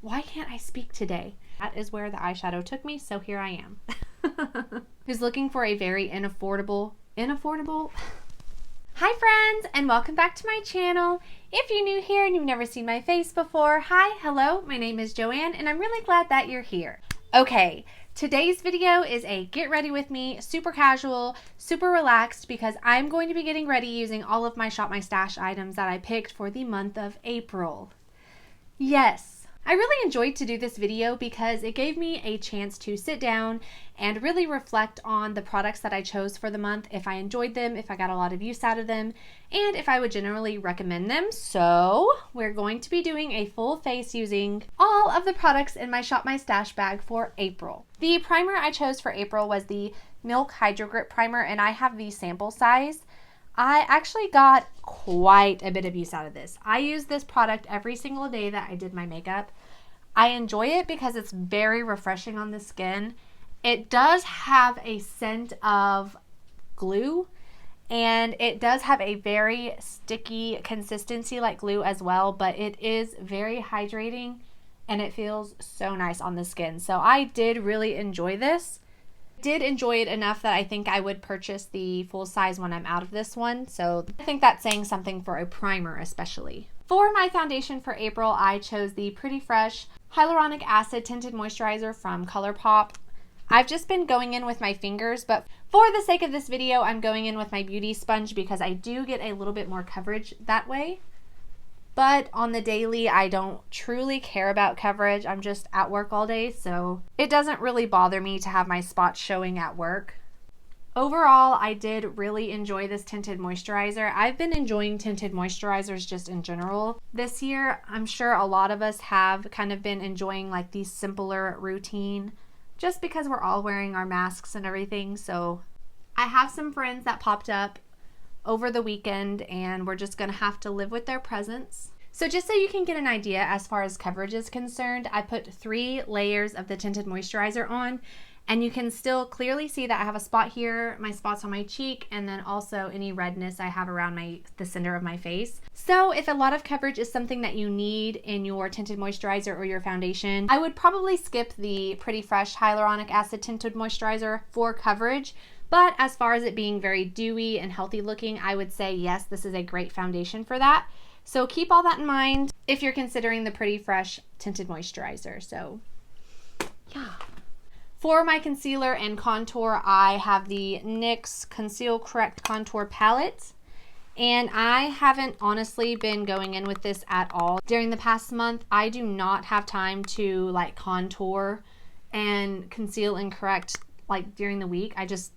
Why can't I speak today? That is where the eyeshadow took me, so here I am. Who's looking for a very unaffordable. Hi friends, and welcome back to my channel. If you're new here and you've never seen my face before, hi, hello, my name is Joanne, and I'm really glad that you're here. Okay, today's video is a get ready with me, super casual, super relaxed, because I'm going to be getting ready using all of my Shop My Stash items that I picked for the month of April. Yes. I really enjoyed to do this video because it gave me a chance to sit down and really reflect on the products that I chose for the month, if I enjoyed them, if I got a lot of use out of them, and if I would generally recommend them. So we're going to be doing a full face using all of the products in my Shop My Stash bag for April. The primer I chose for April was the Milk Hydrogrip primer, and I have the sample size. I actually got quite a bit of use out of this. I use this product every single day that I did my makeup. I enjoy it because it's very refreshing on the skin. It does have a scent of glue, and it does have a very sticky consistency like glue as well, but it is very hydrating and it feels so nice on the skin. So I did really enjoy this. Did enjoy it enough that I think I would purchase the full size when I'm out of this one. So I think that's saying something for a primer especially. For my foundation for April, I chose the Pretty Fresh Hyaluronic Acid Tinted Moisturizer from ColourPop. I've just been going in with my fingers, but for the sake of this video, I'm going in with my beauty sponge because I do get a little bit more coverage that way. But on the daily, I don't truly care about coverage. I'm just at work all day, so it doesn't really bother me to have my spots showing at work. Overall, I did really enjoy this tinted moisturizer. I've been enjoying tinted moisturizers just in general this year. I'm sure a lot of us have kind of been enjoying like the simpler routine just because we're all wearing our masks and everything. So I have some friends that popped up over the weekend, and we're just gonna have to live with their presence. So just so you can get an idea as far as coverage is concerned, I put 3 layers of the tinted moisturizer on, and you can still clearly see that I have a spot here, my spots on my cheek, and then also any redness I have around the center of my face. So if a lot of coverage is something that you need in your tinted moisturizer or your foundation, I would probably skip the Pretty Fresh Hyaluronic Acid Tinted Moisturizer for coverage. But as far as it being very dewy and healthy looking, I would say yes, this is a great foundation for that. So keep all that in mind if you're considering the Pretty Fresh Tinted Moisturizer. So yeah. For my concealer and contour, I have the NYX Conceal Correct Contour Palette. And I haven't honestly been going in with this at all. During the past month, I do not have time to like contour and conceal and correct like during the week. I just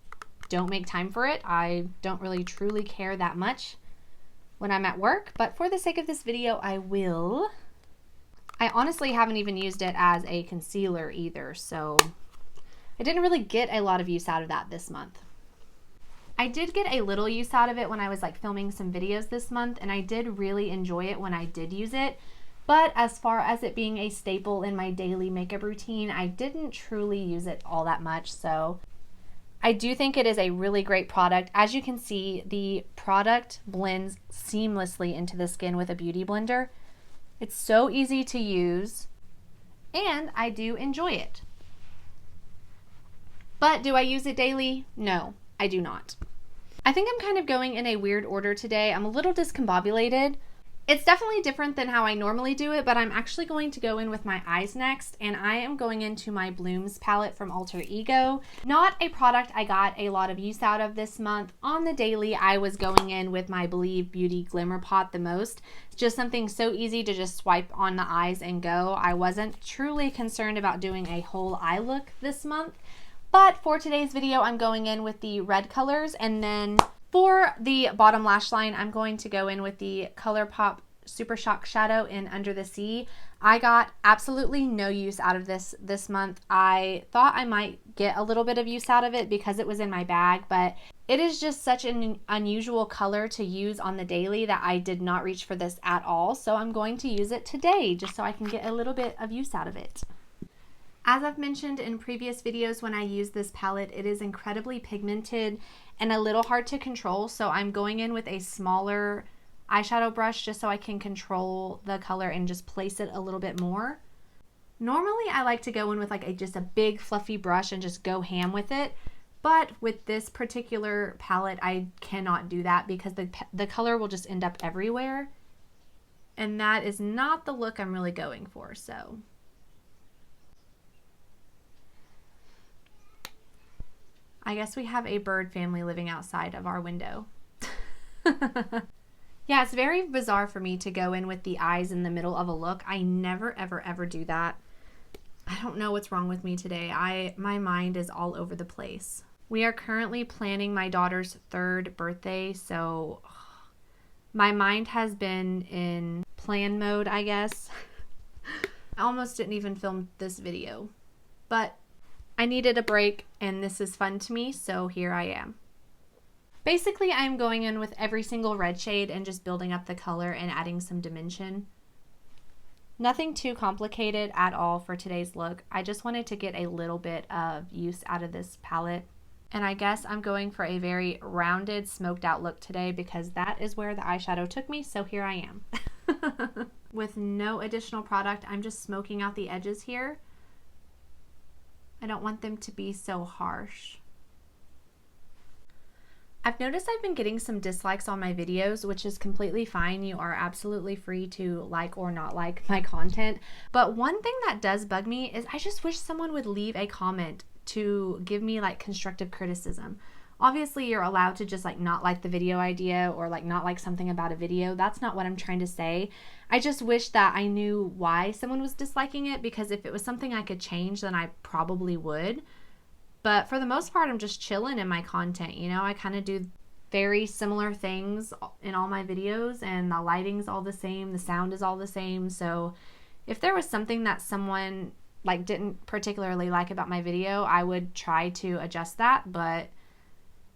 don't make time for it. I don't really truly care that much when I'm at work, but for the sake of this video, I will. I honestly haven't even used it as a concealer either, so I didn't really get a lot of use out of that this month. I did get a little use out of it when I was like filming some videos this month, and I did really enjoy it when I did use it. But as far as it being a staple in my daily makeup routine, I didn't truly use it all that much, so I do think it is a really great product. As you can see, the product blends seamlessly into the skin with a beauty blender. It's so easy to use, and I do enjoy it. But do I use it daily? No, I do not. I think I'm kind of going in a weird order today. I'm a little discombobulated. It's definitely different than how I normally do it, but I'm actually going to go in with my eyes next, and I am going into my Blooms palette from Alter Ego. Not a product I got a lot of use out of this month. On the daily, I was going in with my Believe Beauty Glimmer Pot the most. It's just something so easy to just swipe on the eyes and go. I wasn't truly concerned about doing a whole eye look this month, but for today's video, I'm going in with the red colors, and then for the bottom lash line, I'm going to go in with the ColourPop Super Shock Shadow in Under the Sea. I got absolutely no use out of this month. I thought I might get a little bit of use out of it because it was in my bag, but it is just such an unusual color to use on the daily that I did not reach for this at all. So I'm going to use it today just so I can get a little bit of use out of it. As I've mentioned in previous videos, when I use this palette, it is incredibly pigmented and a little hard to control, so I'm going in with a smaller eyeshadow brush just so I can control the color and just place it a little bit more. Normally I like to go in with like just a big fluffy brush and just go ham with it. But with this particular palette, I cannot do that because the color will just end up everywhere. And that is not the look I'm really going for, so. I guess we have a bird family living outside of our window. Yeah, it's very bizarre for me to go in with the eyes in the middle of a look. I never, ever, ever do that. I don't know what's wrong with me today. My mind is all over the place. We are currently planning my daughter's 3rd birthday, so my mind has been in plan mode, I guess. I almost didn't even film this video, but I needed a break and this is fun to me, so here I am. Basically, I'm going in with every single red shade and just building up the color and adding some dimension. Nothing too complicated at all for today's look. I just wanted to get a little bit of use out of this palette. And I guess I'm going for a very rounded, smoked out look today because that is where the eyeshadow took me, so here I am. With no additional product, I'm just smoking out the edges here. I don't want them to be so harsh. I've noticed I've been getting some dislikes on my videos, which is completely fine. You are absolutely free to like or not like my content. But one thing that does bug me is I just wish someone would leave a comment to give me like constructive criticism. Obviously, you're allowed to just like not like the video idea or like not like something about a video. That's not what I'm trying to say. I just wish that I knew why someone was disliking it, because if it was something I could change, then I probably would. But for the most part, I'm just chilling in my content. You know, I kind of do very similar things in all my videos, and the lighting's all the same, the sound is all the same. So if there was something that someone like didn't particularly like about my video, I would try to adjust that, but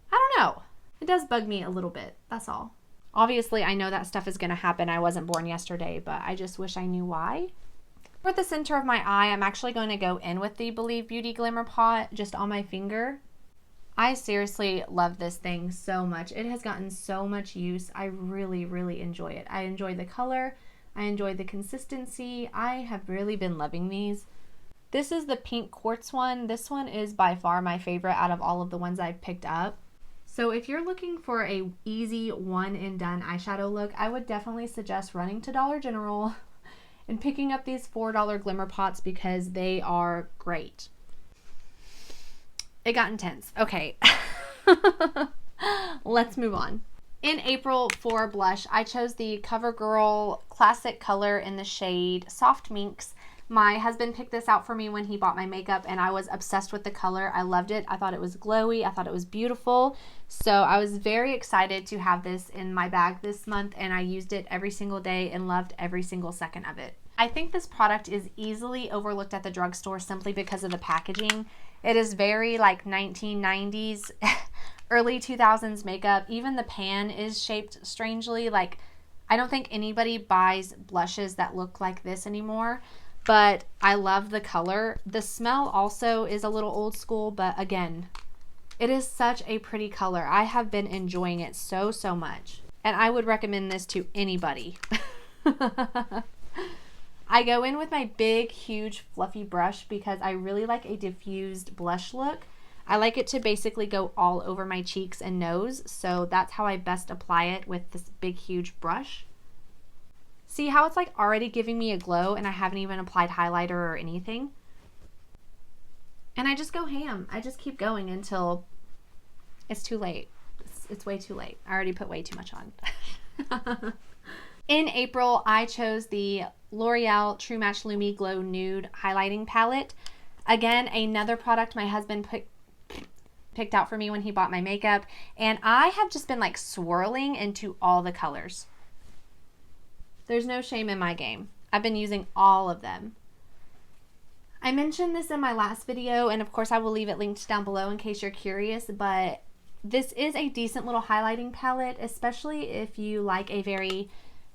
I don't know. It does bug me a little bit, that's all. Obviously, I know that stuff is going to happen. I wasn't born yesterday, but I just wish I knew why. For the center of my eye, I'm actually going to go in with the Believe Beauty Glimmer Pot just on my finger. I seriously love this thing so much. It has gotten so much use. I really, really enjoy it. I enjoy the color. I enjoy the consistency. I have really been loving these. This is the pink quartz one. This one is by far my favorite out of all of the ones I've picked up. So if you're looking for a easy one and done eyeshadow look, I would definitely suggest running to Dollar General and picking up these $4 glimmer pots because they are great. It got intense. Okay. Let's move on. In April for blush, I chose the Covergirl Classic Color in the shade Soft Minx. My husband picked this out for me when he bought my makeup, and I was obsessed with the color. I loved it. I thought it was glowy. I thought it was beautiful. So I was very excited to have this in my bag this month, and I used it every single day and loved every single second of it. I think this product is easily overlooked at the drugstore simply because of the packaging. It is very like 1990s, early 2000s makeup. Even the pan is shaped strangely. Like, I don't think anybody buys blushes that look like this anymore. But I love the color. The smell also is a little old school, but again, it is such a pretty color. I have been enjoying it so, so much. And I would recommend this to anybody. I go in with my big, huge, fluffy brush because I really like a diffused blush look. I like it to basically go all over my cheeks and nose, so that's how I best apply it with this big, huge brush. See how it's like already giving me a glow and I haven't even applied highlighter or anything? And I just go ham. I just keep going until it's too late. It's way too late. I already put way too much on. In April, I chose the L'Oreal True Match Lumi Glow Nude Highlighting Palette. Again, another product my husband picked out for me when he bought my makeup. And I have just been like swirling into all the colors. There's no shame in my game. I've been using all of them. I mentioned this in my last video, and of course I will leave it linked down below in case you're curious, but this is a decent little highlighting palette, especially if you like a very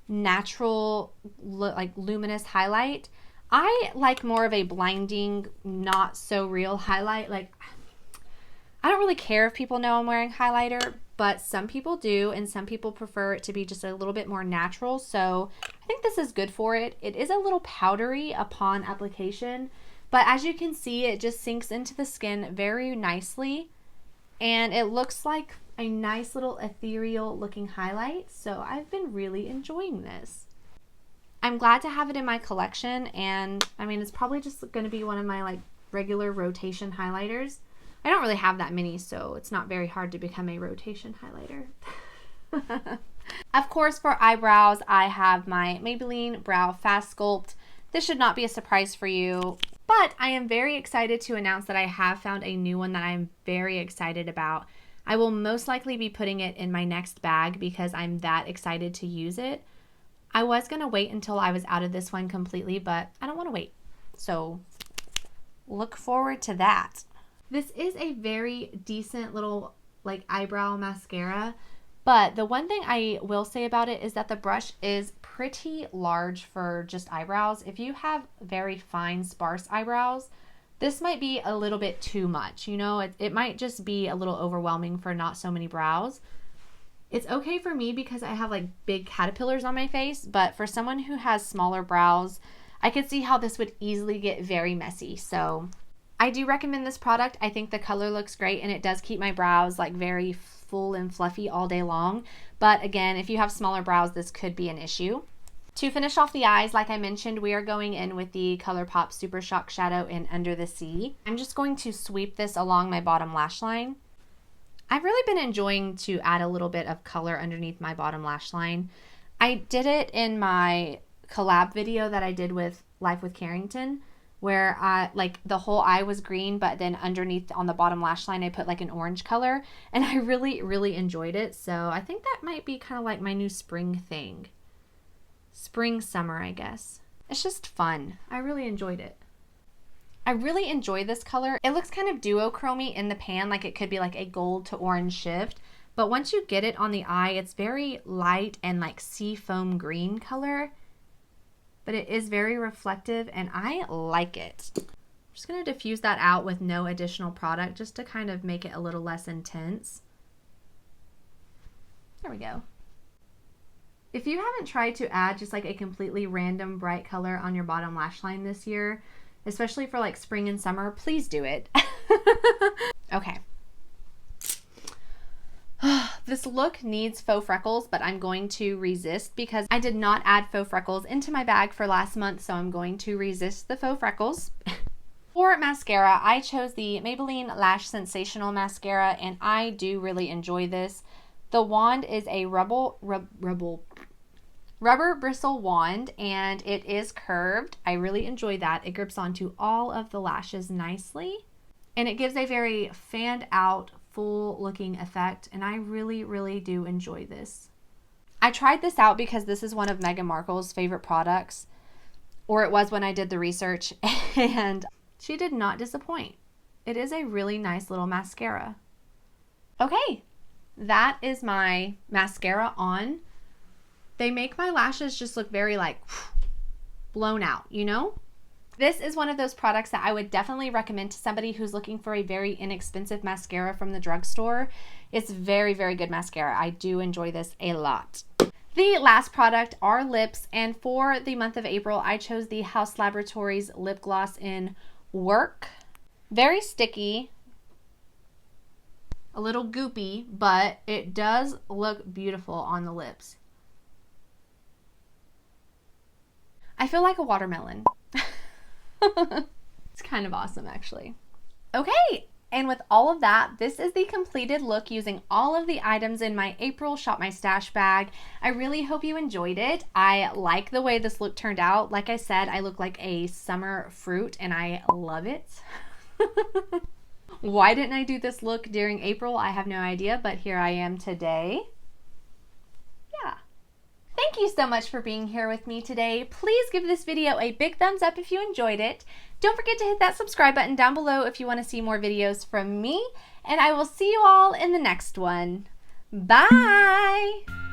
natural, like luminous highlight. I like more of a blinding, not so real highlight. Like, I don't really care if people know I'm wearing highlighter. but some people do, and some people prefer it to be just a little bit more natural. So I think this is good for it. It is a little powdery upon application, but as you can see, it just sinks into the skin very nicely, and it looks like a nice little ethereal looking highlight. So I've been really enjoying this. I'm glad to have it in my collection, and I mean, it's probably just going to be one of my like regular rotation highlighters. I don't really have that many, so it's not very hard to become a rotation highlighter. Of course, for eyebrows, I have my Maybelline Brow Fast Sculpt. This should not be a surprise for you, but I am very excited to announce that I have found a new one that I'm very excited about. I will most likely be putting it in my next bag because I'm that excited to use it. I was going to wait until I was out of this one completely, but I don't want to wait. So look forward to that. This is a very decent little like eyebrow mascara, but the one thing I will say about it is that the brush is pretty large for just eyebrows. If you have very fine, sparse eyebrows, this might be a little bit too much. You know, it might just be a little overwhelming for not so many brows. It's okay for me because I have like big caterpillars on my face, but for someone who has smaller brows, I could see how this would easily get very messy. So I do recommend this product. I think the color looks great, and it does keep my brows like very full and fluffy all day long. But again, if you have smaller brows, this could be an issue. To finish off the eyes, like I mentioned, we are going in with the ColourPop Super Shock Shadow in Under the Sea. I'm just going to sweep this along my bottom lash line. I've really been enjoying to add a little bit of color underneath my bottom lash line. I did it in my collab video that I did with Life with Carrington, where like the whole eye was green, but then underneath on the bottom lash line I put like an orange color, and I really enjoyed it. So I think that might be kind of like my new spring thing. Spring, summer, I guess. It's just fun. I really enjoyed it. I really enjoy this color. It looks kind of duochromy in the pan, like it could be like a gold to orange shift, but once you get it on the eye, it's very light and like sea foam green color, but it is very reflective and I like it. I'm just going to diffuse that out with no additional product just to kind of make it a little less intense. There we go. If you haven't tried to add just like a completely random bright color on your bottom lash line this year, especially for like spring and summer, please do it. Okay. This look needs faux freckles, but I'm going to resist because I did not add faux freckles into my bag for last month, so I'm going to resist the faux freckles. For mascara, I chose the Maybelline Lash Sensational mascara, and I do really enjoy this. The wand is a rubber bristle wand, and it is curved. I really enjoy that. It grips onto all of the lashes nicely, and it gives a very fanned out, full looking effect, and I really do enjoy this. I tried this out because this is one of Meghan Markle's favorite products, or it was when I did the research, and she did not disappoint. It is a really nice little mascara. Okay, that is my mascara on. They make my lashes just look very like blown out, you know? This is one of those products that I would definitely recommend to somebody who's looking for a very inexpensive mascara from the drugstore. It's very good mascara. I do enjoy this a lot. The last product are lips, and for the month of April, I chose the Haus Laboratories lip gloss in WERK. Very sticky, a little goopy, but it does look beautiful on the lips. I feel like a watermelon. It's kind of awesome, actually. Okay, and with all of that, this is the completed look using all of the items in my April Shop My Stash bag. I really hope you enjoyed it. I like the way this look turned out. Like I said, I look like a summer fruit, and I love it. Why didn't I do this look during April? I have no idea, but here I am today. Yeah. Thank you so much for being here with me today. Please give this video a big thumbs up if you enjoyed it. Don't forget to hit that subscribe button down below if you want to see more videos from me, and I will see you all in the next one. Bye!